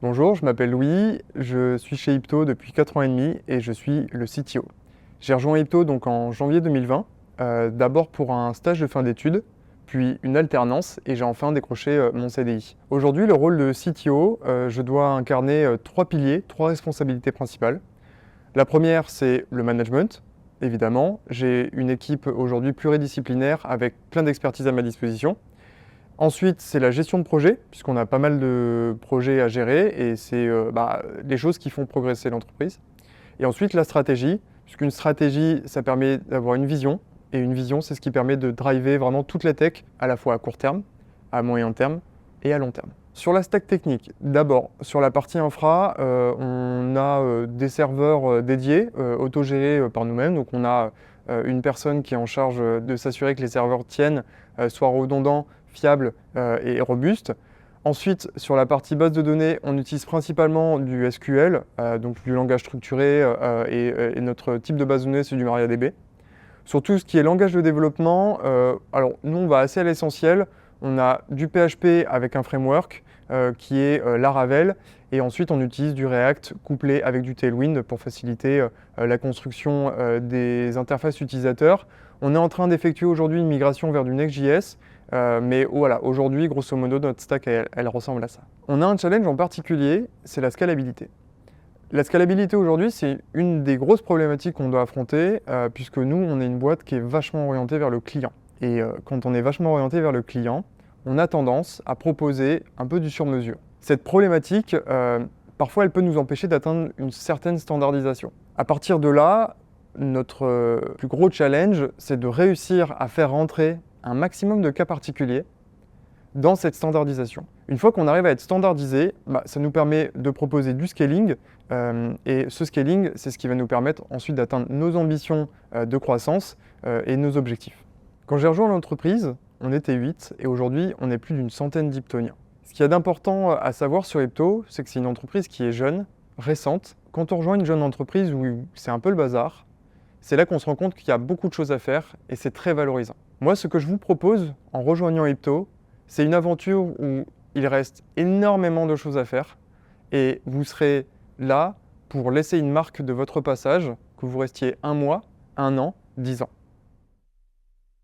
Bonjour, je m'appelle Louis, je suis chez Ipto depuis 4 ans et demi et je suis le CTO. J'ai rejoint Ipto donc en janvier 2020, d'abord pour un stage de fin d'études, puis une alternance et j'ai enfin décroché mon CDI. Aujourd'hui, le rôle de CTO, je dois incarner trois piliers, trois responsabilités principales. La première, c'est le management, évidemment. J'ai une équipe aujourd'hui pluridisciplinaire avec plein d'expertise à ma disposition. Ensuite, c'est la gestion de projet, puisqu'on a pas mal de projets à gérer et c'est les choses qui font progresser l'entreprise. Et ensuite, la stratégie, puisqu'une stratégie, ça permet d'avoir une vision. Et une vision, c'est ce qui permet de driver vraiment toute la tech, à la fois à court terme, à moyen terme et à long terme. Sur la stack technique, d'abord, sur la partie infra, on a des serveurs dédiés, autogérés par nous-mêmes. Donc on a une personne qui est en charge de s'assurer que les serveurs tiennent, soient redondants, fiables et robustes. Ensuite, sur la partie base de données, on utilise principalement du SQL, donc du langage structuré, et notre type de base de données, c'est du MariaDB. Sur tout ce qui est langage de développement, alors nous, on va assez à l'essentiel. On a du PHP avec un framework qui est Laravel, et ensuite on utilise du React couplé avec du Tailwind pour faciliter la construction des interfaces utilisateurs. On est en train d'effectuer aujourd'hui une migration vers du Next.js, mais voilà, aujourd'hui, grosso modo, notre stack, elle ressemble à ça. On a un challenge en particulier, c'est la scalabilité. La scalabilité aujourd'hui, c'est une des grosses problématiques qu'on doit affronter, puisque nous, on est une boîte qui est vachement orientée vers le client. Et quand on est vachement orienté vers le client, on a tendance à proposer un peu du sur-mesure. Cette problématique, parfois, elle peut nous empêcher d'atteindre une certaine standardisation. À partir de là, notre plus gros challenge, c'est de réussir à faire rentrer un maximum de cas particuliers dans cette standardisation. Une fois qu'on arrive à être standardisé, ça nous permet de proposer du scaling, et ce scaling, c'est ce qui va nous permettre ensuite d'atteindre nos ambitions de croissance et nos objectifs. Quand j'ai rejoint l'entreprise, on était 8 et aujourd'hui, on est plus d'une centaine d'Iptoniens. Ce qu'il y a d'important à savoir sur Ipto, c'est que c'est une entreprise qui est jeune, récente. Quand on rejoint une jeune entreprise où c'est un peu le bazar, c'est là qu'on se rend compte qu'il y a beaucoup de choses à faire et c'est très valorisant. Moi, ce que je vous propose en rejoignant Ipto, c'est une aventure où il reste énormément de choses à faire et vous serez là pour laisser une marque de votre passage, que vous restiez 1 mois, 1 an, 10 ans.